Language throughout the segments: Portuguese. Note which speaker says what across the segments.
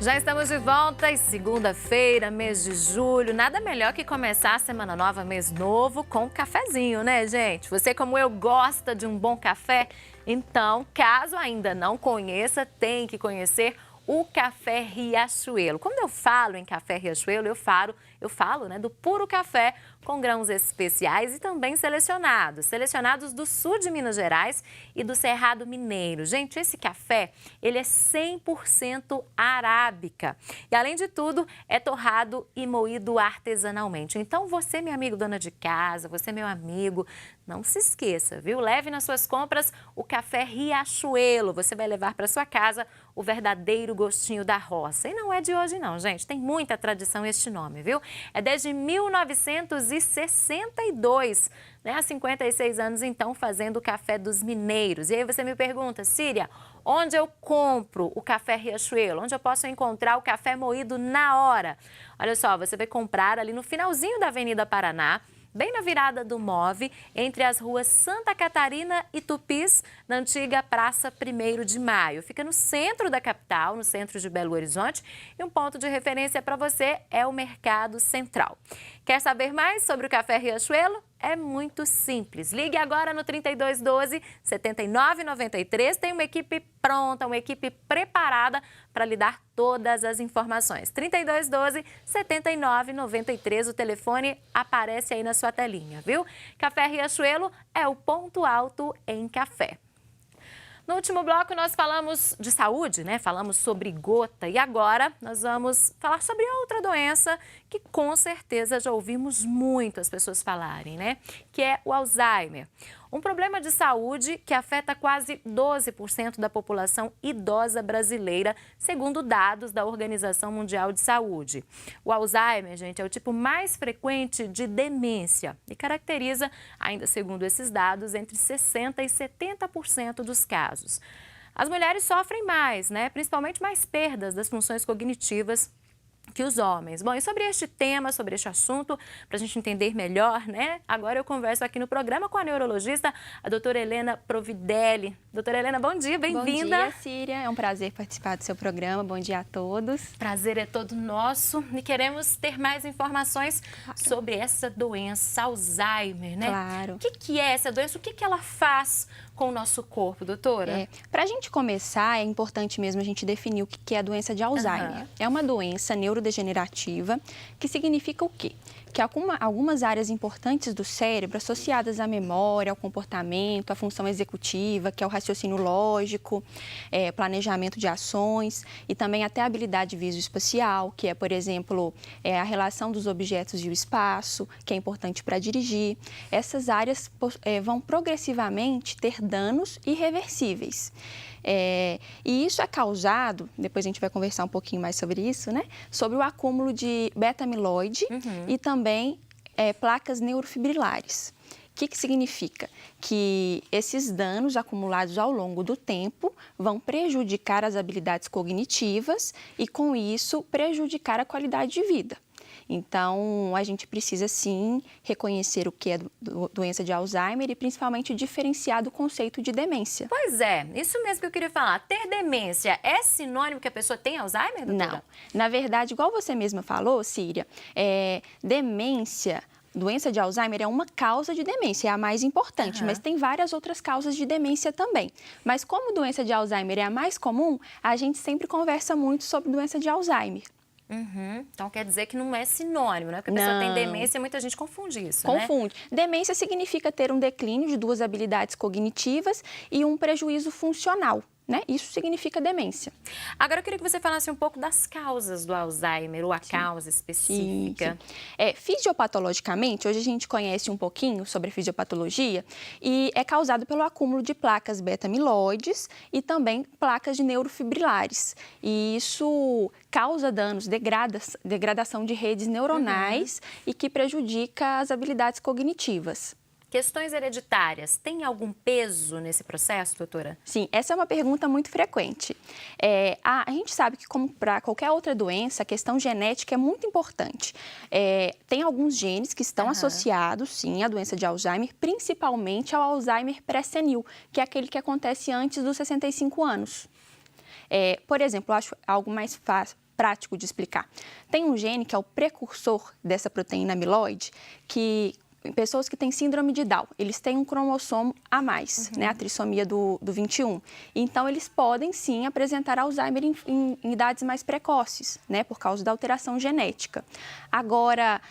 Speaker 1: Já estamos de volta e segunda-feira, mês de julho. Nada melhor que começar a semana nova, mês novo, com um cafezinho, né, gente? Você, como eu, gosta de um bom café? Então, caso ainda não conheça, tem que conhecer o Café Riachuelo. Quando eu falo em Café Riachuelo, eu falo, né, do puro café com grãos especiais e também selecionados do sul de Minas Gerais e do Cerrado Mineiro. Gente, esse café, ele é 100% arábica e, além de tudo, é torrado e moído artesanalmente. Então, você, meu amigo dona de casa, você, meu amigo, não se esqueça, viu? Leve nas suas compras o Café Riachuelo. Você vai levar para sua casa o verdadeiro gostinho da roça. E não é de hoje não, gente. Tem muita tradição este nome, viu? É desde 1962, né? Há 56 anos, então, fazendo o Café dos Mineiros. E aí você me pergunta, Síria, onde eu compro o Café Riachuelo? Onde eu posso encontrar o café moído na hora? Olha só, você vai comprar ali no finalzinho da Avenida Paraná, bem na virada do MOVE, entre as ruas Santa Catarina e Tupis, na antiga Praça 1º de Maio. Fica no centro da capital, no centro de Belo Horizonte, e um ponto de referência para você é o Mercado Central. Quer saber mais sobre o Café Riachuelo? É muito simples. Ligue agora no 3212-7993. Tem uma equipe pronta, uma equipe preparada para lhe dar todas as informações. 3212-7993. O telefone aparece aí na sua telinha, viu? Café Riachuelo é o ponto alto em café. No último bloco, nós falamos de saúde, né? Falamos sobre gota e agora nós vamos falar sobre outra doença que com certeza já ouvimos muito as pessoas falarem, né? Que é o Alzheimer. Um problema de saúde que afeta quase 12% da população idosa brasileira, segundo dados da Organização Mundial de Saúde. O Alzheimer, gente, é o tipo mais frequente de demência e caracteriza, ainda segundo esses dados, entre 60% e 70% dos casos. As mulheres sofrem mais, né? Principalmente mais perdas das funções cognitivas que os homens. Bom, e sobre este tema, sobre este assunto, para a gente entender melhor, né? Agora eu converso aqui no programa com a neurologista, a doutora Helena Providelli. Doutora Helena, bom dia, bem-vinda.
Speaker 2: Bom dia, Síria. É um prazer participar do seu programa. Bom dia a todos.
Speaker 1: Prazer é todo nosso e queremos ter mais informações sobre essa doença, Alzheimer, né?
Speaker 2: Claro.
Speaker 1: O que é essa doença? O que ela faz com o nosso corpo, doutora?
Speaker 2: Para a gente começar, é importante mesmo a gente definir o que é a doença de Alzheimer. É uma doença neurodegenerativa que significa o quê? Que algumas áreas importantes do cérebro associadas à memória, ao comportamento, à função executiva, que é o raciocínio lógico, planejamento de ações e também até a habilidade visoespacial, que é, por exemplo, a relação dos objetos e o espaço, que é importante para dirigir. Essas áreas vão progressivamente ter danos irreversíveis. E isso é causado, depois a gente vai conversar um pouquinho mais sobre isso, né? Sobre o acúmulo de beta-amiloide e também placas neurofibrilares. O que significa? Que esses danos acumulados ao longo do tempo vão prejudicar as habilidades cognitivas e, com isso, prejudicar a qualidade de vida. Então, a gente precisa, sim, reconhecer o que é doença de Alzheimer e, principalmente, diferenciar do conceito de demência.
Speaker 1: Pois é, isso mesmo que eu queria falar. Ter demência é sinônimo que a pessoa tem Alzheimer, doutora?
Speaker 2: Não. Na verdade, igual você mesma falou, Síria, demência... Doença de Alzheimer é uma causa de demência, é a mais importante, mas tem várias outras causas de demência também. Mas como doença de Alzheimer é a mais comum, a gente sempre conversa muito sobre doença de Alzheimer.
Speaker 1: Então quer dizer que não é sinônimo, né? Porque a pessoa tem demência e muita gente confunde isso,
Speaker 2: Confunde. Né? Demência significa ter um declínio de duas habilidades cognitivas e um prejuízo funcional. Né? Isso significa demência.
Speaker 1: Agora eu queria que você falasse um pouco das causas do Alzheimer, ou a causa específica.
Speaker 2: Fisiopatologicamente, hoje a gente conhece um pouquinho sobre a fisiopatologia e é causado pelo acúmulo de placas beta-amiloides e também placas de neurofibrilares. E isso causa danos, degradação de redes neuronais e que prejudica as habilidades cognitivas.
Speaker 1: Questões hereditárias, tem algum peso nesse processo, doutora?
Speaker 2: Sim, essa é uma pergunta muito frequente. A gente sabe que, como para qualquer outra doença, a questão genética é muito importante. Tem alguns genes que estão associados, sim, à doença de Alzheimer, principalmente ao Alzheimer pré-senil, que é aquele que acontece antes dos 65 anos. Por exemplo, eu acho algo mais fácil prático de explicar. Tem um gene que é o precursor dessa proteína amiloide, que pessoas que têm síndrome de Down, eles têm um cromossomo a mais, né, a trissomia do 21. Então, eles podem, sim, apresentar Alzheimer em idades mais precoces, né, por causa da alteração genética. Agora,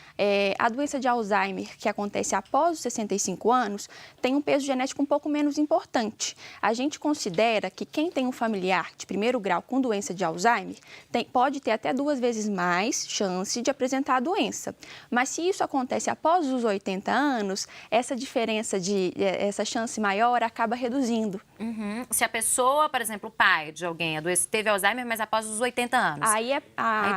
Speaker 2: a doença de Alzheimer, que acontece após os 65 anos, tem um peso genético um pouco menos importante. A gente considera que quem tem um familiar de primeiro grau com doença de Alzheimer pode ter até 2 vezes mais chance de apresentar a doença. Mas se isso acontece após os 80 anos, essa diferença essa chance maior acaba reduzindo.
Speaker 1: Se a pessoa, por exemplo, o pai de alguém teve Alzheimer, mas após os 80 anos,
Speaker 2: aí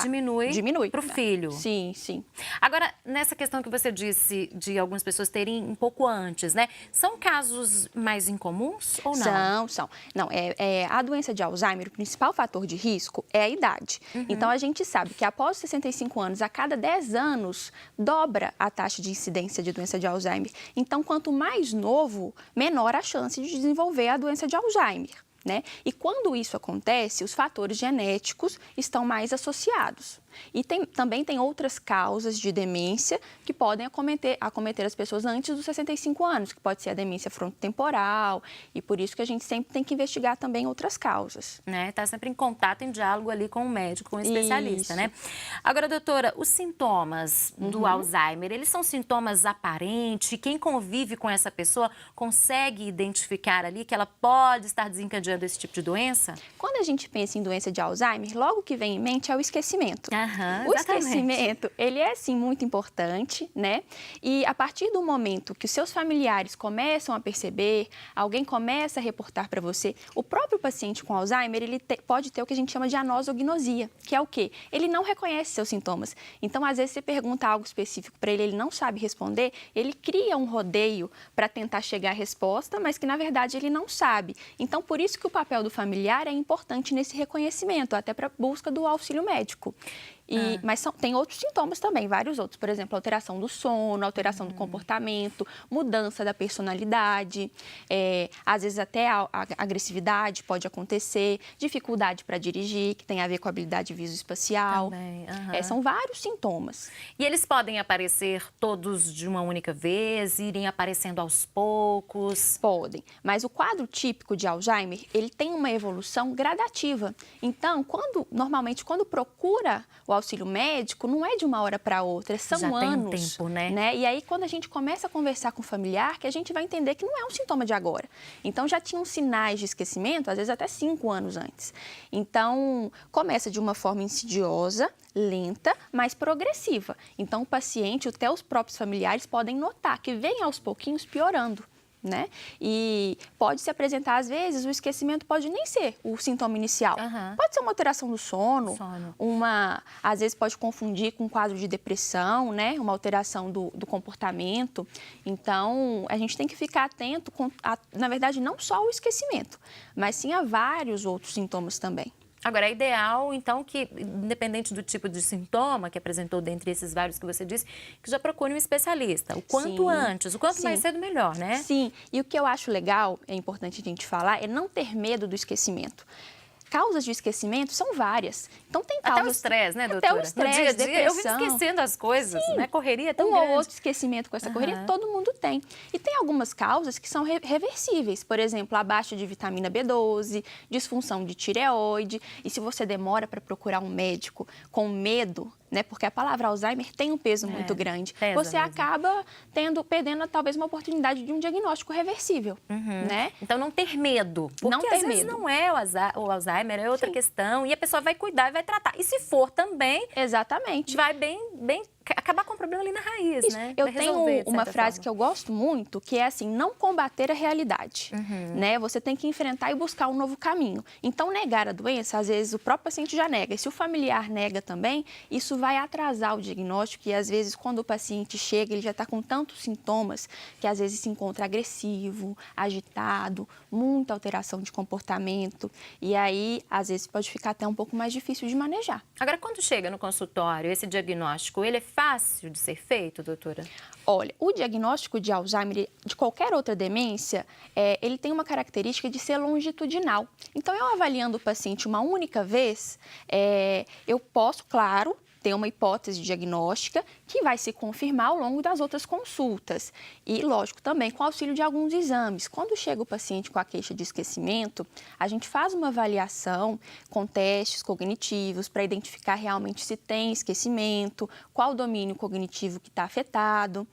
Speaker 1: diminui para o filho.
Speaker 2: Sim, sim.
Speaker 1: Agora, nessa questão que você disse de algumas pessoas terem um pouco antes, né? São casos mais incomuns ou não?
Speaker 2: São. Não, a doença de Alzheimer, o principal fator de risco é a idade. Então, a gente sabe que após os 65 anos, a cada 10 anos, dobra a taxa de incidência de doença de Alzheimer. Então, quanto mais novo, menor a chance de desenvolver a doença de Alzheimer, né? E quando isso acontece, os fatores genéticos estão mais associados. E também tem outras causas de demência que podem acometer as pessoas antes dos 65 anos, que pode ser a demência frontotemporal, e por isso que a gente sempre tem que investigar também outras causas.
Speaker 1: Né? Tá sempre em contato, em diálogo ali com o médico, com o especialista,
Speaker 2: Isso.
Speaker 1: né? Agora, doutora, os sintomas do Alzheimer, eles são sintomas aparentes? Quem convive com essa pessoa consegue identificar ali que ela pode estar desencadeando esse tipo de doença?
Speaker 2: Quando a gente pensa em doença de Alzheimer, logo que vem em mente é o esquecimento. O esquecimento, ele é, sim, muito importante, né? E a partir do momento que os seus familiares começam a perceber, alguém começa a reportar para você, o próprio paciente com Alzheimer, ele pode ter o que a gente chama de anosognosia, que é o quê? Ele não reconhece seus sintomas. Então, às vezes, você pergunta algo específico para ele não sabe responder, ele cria um rodeio para tentar chegar à resposta, mas que, na verdade, ele não sabe. Então, por isso que o papel do familiar é importante nesse reconhecimento, até para a busca do auxílio médico. Mas tem outros sintomas também, vários outros. Por exemplo, alteração do sono, alteração do comportamento, mudança da personalidade, às vezes até a agressividade pode acontecer, dificuldade para dirigir, que tem a ver com a habilidade visoespacial.
Speaker 1: Também,
Speaker 2: São vários sintomas.
Speaker 1: E eles podem aparecer todos de uma única vez, irem aparecendo aos poucos?
Speaker 2: Podem, mas o quadro típico de Alzheimer, ele tem uma evolução gradativa. Então, normalmente, quando procura o auxílio médico, não é de uma hora para outra, são
Speaker 1: Já
Speaker 2: anos.
Speaker 1: tem um tempo, né?
Speaker 2: E aí, quando a gente começa a conversar com o familiar, que a gente vai entender que não é um sintoma de agora. Então, já tinham sinais de esquecimento, às vezes até 5 anos antes. Então, começa de uma forma insidiosa, lenta, mas progressiva. Então, o paciente, até os próprios familiares, podem notar que vem aos pouquinhos piorando. Né? E pode se apresentar, às vezes, o esquecimento pode nem ser o sintoma inicial. Pode ser uma alteração do sono. Às vezes pode confundir com um quadro de depressão, né? Uma alteração do comportamento. Então, a gente tem que ficar atento, na verdade, não só ao esquecimento, mas sim a vários outros sintomas também.
Speaker 1: Agora, é ideal, então, que, independente do tipo de sintoma que apresentou dentre esses vários que você disse, que já procure um especialista. O quanto antes, o quanto mais cedo, melhor, né?
Speaker 2: Sim, e o que eu acho legal, é importante a gente falar, é não ter medo do esquecimento. Causas de esquecimento são várias. Então, tem causas...
Speaker 1: Até o estresse, né, doutora?
Speaker 2: Até o estresse, depressão.
Speaker 1: Eu vim esquecendo as coisas, né? Correria é tão grande.
Speaker 2: Ou outro esquecimento com essa correria, todo mundo tem. E tem algumas causas que são reversíveis. Por exemplo, a baixa de vitamina B12, disfunção de tireoide. E se você demora para procurar um médico com medo, né? Porque a palavra Alzheimer tem um peso muito grande. Você acaba perdendo talvez uma oportunidade de um diagnóstico reversível, né?
Speaker 1: Então, não ter medo. Porque às vezes não é o Alzheimer, é outra questão. E a pessoa vai cuidar e vai tratar. E se for também,
Speaker 2: exatamente,
Speaker 1: vai bem acabar com o problema ali na raiz, né?
Speaker 2: Eu tenho uma frase que eu gosto muito, que é assim, não combater a realidade, né? Você tem que enfrentar e buscar um novo caminho. Então, negar a doença, às vezes o próprio paciente já nega. E se o familiar nega também, isso vai atrasar o diagnóstico e, às vezes, quando o paciente chega, ele já está com tantos sintomas que, às vezes, se encontra agressivo, agitado, muita alteração de comportamento. E aí, às vezes, pode ficar até um pouco mais difícil de manejar.
Speaker 1: Agora, quando chega no consultório, esse diagnóstico, ele é fácil de ser feito, doutora?
Speaker 2: Olha, o diagnóstico de Alzheimer, de qualquer outra demência, ele tem uma característica de ser longitudinal. Então, eu avaliando o paciente uma única vez, eu posso, claro, ter uma hipótese diagnóstica que vai se confirmar ao longo das outras consultas. E, lógico, também com auxílio de alguns exames. Quando chega o paciente com a queixa de esquecimento, a gente faz uma avaliação com testes cognitivos para identificar realmente se tem esquecimento, qual o domínio cognitivo que está afetado.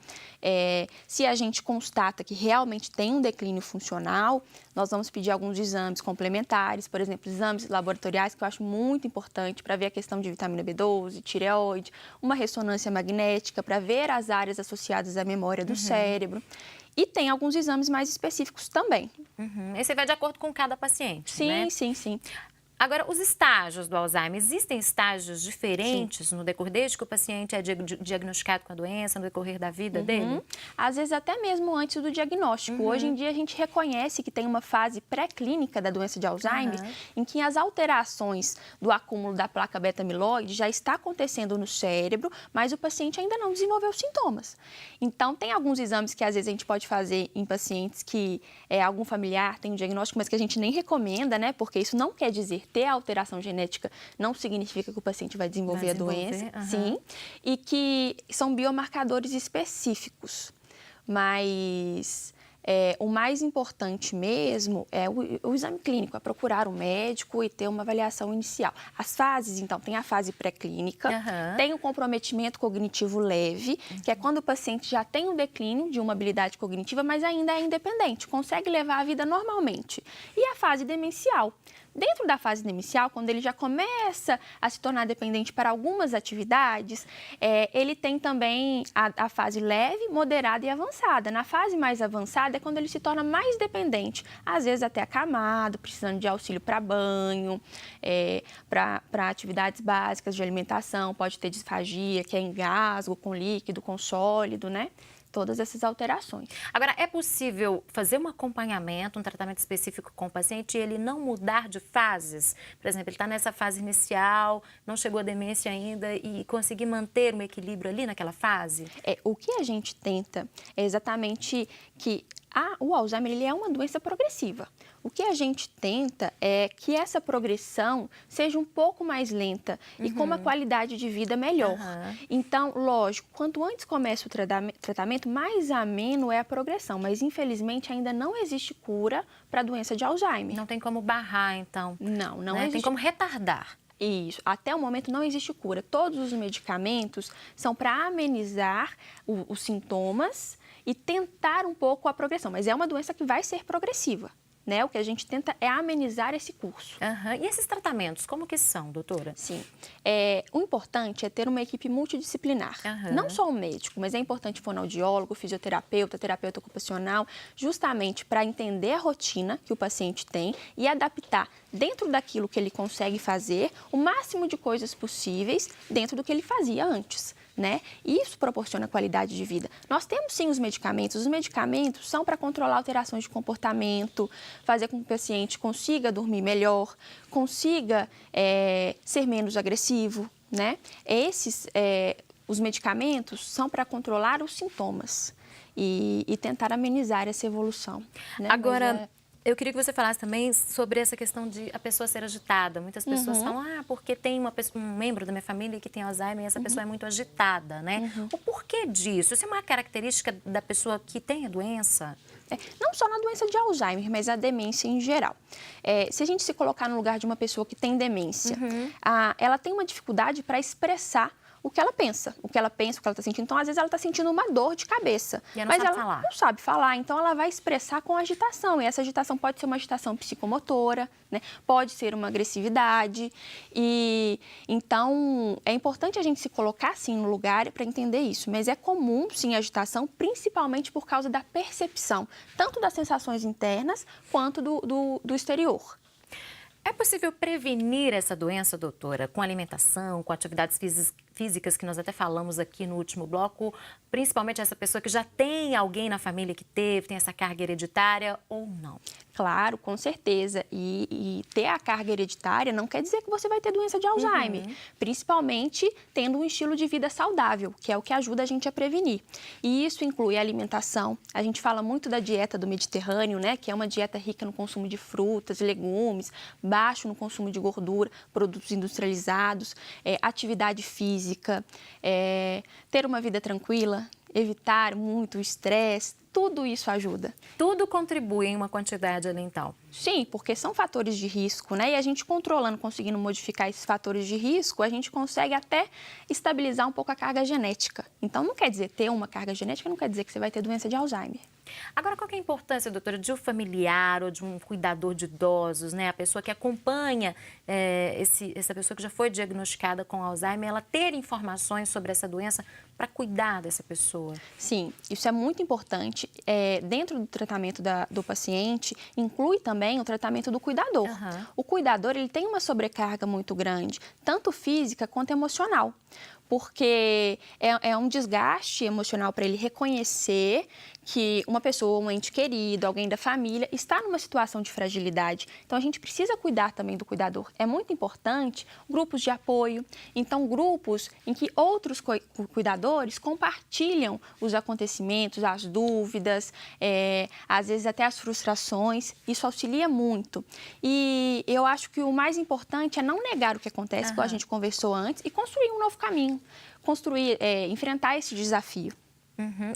Speaker 2: Se a gente constata que realmente tem um declínio funcional, nós vamos pedir alguns exames complementares, por exemplo, exames laboratoriais, que eu acho muito importante para ver a questão de vitamina B12, tireoide, uma ressonância magnética para ver as áreas associadas à memória do cérebro. E tem alguns exames mais específicos também.
Speaker 1: Esse vai de acordo com cada paciente, né?
Speaker 2: Sim.
Speaker 1: Agora, os estágios do Alzheimer, existem estágios diferentes no decorrer, desde que o paciente é diagnosticado com a doença, no decorrer da vida dele?
Speaker 2: Às vezes até mesmo antes do diagnóstico. Hoje em dia a gente reconhece que tem uma fase pré-clínica da doença de Alzheimer em que as alterações do acúmulo da placa beta-amiloide já está acontecendo no cérebro, mas o paciente ainda não desenvolveu sintomas. Então, tem alguns exames que às vezes a gente pode fazer em pacientes que algum familiar tem um diagnóstico, mas que a gente nem recomenda, né? Porque isso não quer dizer ter a alteração genética não significa que o paciente vai desenvolver a doença, sim, e que são biomarcadores específicos, mas o mais importante mesmo é o exame clínico, é procurar um médico e ter uma avaliação inicial. As fases, então, tem a fase pré-clínica, tem o comprometimento cognitivo leve, que é quando o paciente já tem um declínio de uma habilidade cognitiva, mas ainda é independente, consegue levar a vida normalmente. E a fase demencial. Dentro da fase demencial, quando ele já começa a se tornar dependente para algumas atividades, ele tem também a fase leve, moderada e avançada. Na fase mais avançada é quando ele se torna mais dependente, às vezes até acamado, precisando de auxílio para banho, para atividades básicas de alimentação, pode ter disfagia, que é engasgo com líquido, com sólido, né? Todas essas alterações.
Speaker 1: Agora, é possível fazer um acompanhamento, um tratamento específico com o paciente e ele não mudar de fases? Por exemplo, ele está nessa fase inicial, não chegou à demência ainda e conseguir manter um equilíbrio ali naquela fase?
Speaker 2: O que a gente tenta é exatamente que o Alzheimer ele é uma doença progressiva. O que a gente tenta é que essa progressão seja um pouco mais lenta e com uma qualidade de vida melhor. Então, lógico, quanto antes começa o tratamento, mais ameno é a progressão. Mas, infelizmente, ainda não existe cura para a doença de Alzheimer.
Speaker 1: Não tem como barrar, então?
Speaker 2: Não
Speaker 1: existe. Tem como retardar.
Speaker 2: Isso. Até o momento não existe cura. Todos os medicamentos são para amenizar os sintomas e tentar um pouco a progressão. Mas é uma doença que vai ser progressiva. Né? O que a gente tenta é amenizar esse curso.
Speaker 1: E esses tratamentos, como que são, doutora?
Speaker 2: Sim. O importante é ter uma equipe multidisciplinar. Não só o médico, mas é importante fonoaudiólogo, fisioterapeuta, terapeuta ocupacional, justamente para entender a rotina que o paciente tem e adaptar dentro daquilo que ele consegue fazer o máximo de coisas possíveis dentro do que ele fazia antes. Né? Isso proporciona qualidade de vida. Nós temos sim os medicamentos são para controlar alterações de comportamento, fazer com que o paciente consiga dormir melhor, consiga ser menos agressivo, né? Os medicamentos são para controlar os sintomas e tentar amenizar essa evolução. Né?
Speaker 1: Agora, eu queria que você falasse também sobre essa questão de a pessoa ser agitada. Muitas pessoas falam, porque tem um membro da minha família que tem Alzheimer e essa pessoa é muito agitada, né? O porquê disso? Isso é uma característica da pessoa que tem a doença?
Speaker 2: Não só na doença de Alzheimer, mas a demência em geral. Se a gente se colocar no lugar de uma pessoa que tem demência, ela tem uma dificuldade para expressar o que ela pensa, o que ela está sentindo. Então, às vezes, ela está sentindo uma dor de cabeça.
Speaker 1: E
Speaker 2: mas ela
Speaker 1: falar.
Speaker 2: Não sabe falar, então ela vai expressar com agitação. E essa agitação pode ser uma agitação psicomotora, né? Pode ser uma agressividade. Então, é importante a gente se colocar, sim, no lugar para entender isso. Mas é comum, sim, a agitação, principalmente por causa da percepção, tanto das sensações internas quanto do exterior.
Speaker 1: É possível prevenir essa doença, doutora, com alimentação, com atividades físicas que nós até falamos aqui no último bloco, principalmente essa pessoa que já tem alguém na família que teve, tem essa carga hereditária ou não?
Speaker 2: Claro, com certeza. E ter a carga hereditária não quer dizer que você vai ter doença de Alzheimer, principalmente tendo um estilo de vida saudável, que é o que ajuda a gente a prevenir. E isso inclui a alimentação. A gente fala muito da dieta do Mediterrâneo, né, que é uma dieta rica no consumo de frutas, legumes, baixo no consumo de gordura, produtos industrializados, atividade física, ter uma vida tranquila, evitar muito o estresse, tudo isso ajuda.
Speaker 1: Tudo contribui em uma quantidade ali, então?
Speaker 2: Sim, porque são fatores de risco, né? E a gente controlando, conseguindo modificar esses fatores de risco, a gente consegue até estabilizar um pouco a carga genética. Então, não quer dizer ter uma carga genética, não quer dizer que você vai ter doença de Alzheimer.
Speaker 1: Agora, qual que é a importância, doutora, de um familiar ou de um cuidador de idosos, né? A pessoa que acompanha essa pessoa que já foi diagnosticada com Alzheimer, ela ter informações sobre essa doença para cuidar dessa pessoa?
Speaker 2: Sim, isso é muito importante. Dentro do tratamento do paciente, inclui também o tratamento do cuidador. O cuidador, ele tem uma sobrecarga muito grande, tanto física quanto emocional, porque é um desgaste emocional para ele reconhecer que uma pessoa, um ente querido, alguém da família, está numa situação de fragilidade. Então, a gente precisa cuidar também do cuidador. É muito importante grupos de apoio, então grupos em que outros cuidadores compartilham os acontecimentos, as dúvidas, às vezes até as frustrações. Isso auxilia muito. E eu acho que o mais importante é não negar o que acontece, como a gente conversou antes, e construir um novo caminho, enfrentar esse desafio.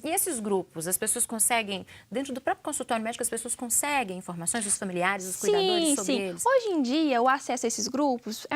Speaker 1: E esses grupos, as pessoas conseguem, dentro do próprio consultório médico, as pessoas conseguem informações dos familiares, dos cuidadores sobre eles?
Speaker 2: Hoje em dia, o acesso a esses grupos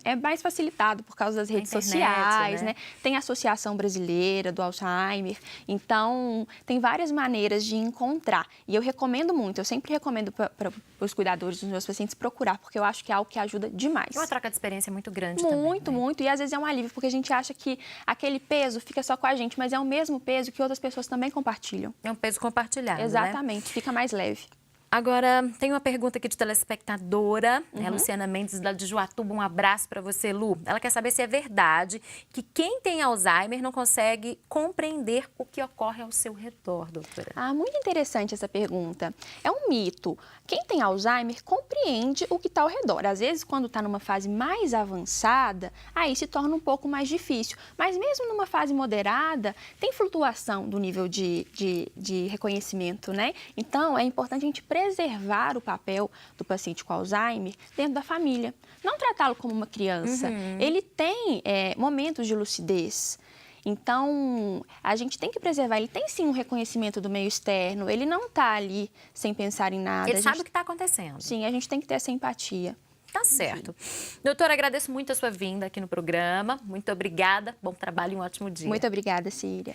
Speaker 2: é mais facilitado por causa das redes sociais, né? Tem a Associação Brasileira do Alzheimer, então tem várias maneiras de encontrar. E eu recomendo muito, eu sempre recomendo para os cuidadores dos meus pacientes procurar, porque eu acho que é algo que ajuda demais.
Speaker 1: É uma troca de experiência muito grande
Speaker 2: muito,
Speaker 1: também, né?
Speaker 2: Muito, e às vezes é um alívio, porque a gente acha que aquele peso fica só com a gente, mas é o mesmo peso que outras pessoas também compartilham.
Speaker 1: É um peso compartilhado,
Speaker 2: Exatamente,
Speaker 1: né?
Speaker 2: Fica mais leve.
Speaker 1: Agora, tem uma pergunta aqui de telespectadora, né? Luciana Mendes, lá de Joatuba. Um abraço para você, Lu. Ela quer saber se é verdade que quem tem Alzheimer não consegue compreender o que ocorre ao seu redor, doutora.
Speaker 2: Muito interessante essa pergunta. É um mito. Quem tem Alzheimer compreende o que está ao redor. Às vezes, quando está numa fase mais avançada, aí se torna um pouco mais difícil. Mas mesmo numa fase moderada, tem flutuação do nível de reconhecimento, né? Então, é importante a gente preservar o papel do paciente com Alzheimer dentro da família. Não tratá-lo como uma criança. Ele tem momentos de lucidez. Então, a gente tem que preservar. Ele tem, sim, um reconhecimento do meio externo. Ele não está ali sem pensar em nada.
Speaker 1: Ele sabe o que está acontecendo.
Speaker 2: Sim, a gente tem que ter essa empatia.
Speaker 1: Tá certo. Doutora, agradeço muito a sua vinda aqui no programa. Muito obrigada. Bom trabalho e um ótimo dia.
Speaker 2: Muito obrigada, Síria.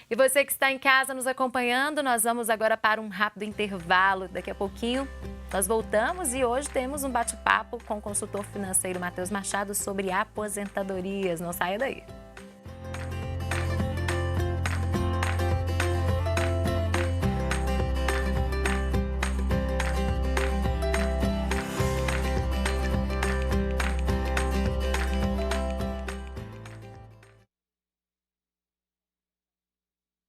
Speaker 1: E você que está em casa nos acompanhando, nós vamos agora para um rápido intervalo. Daqui a pouquinho nós voltamos e hoje temos um bate-papo com o consultor financeiro Matheus Machado sobre aposentadorias. Não saia daí.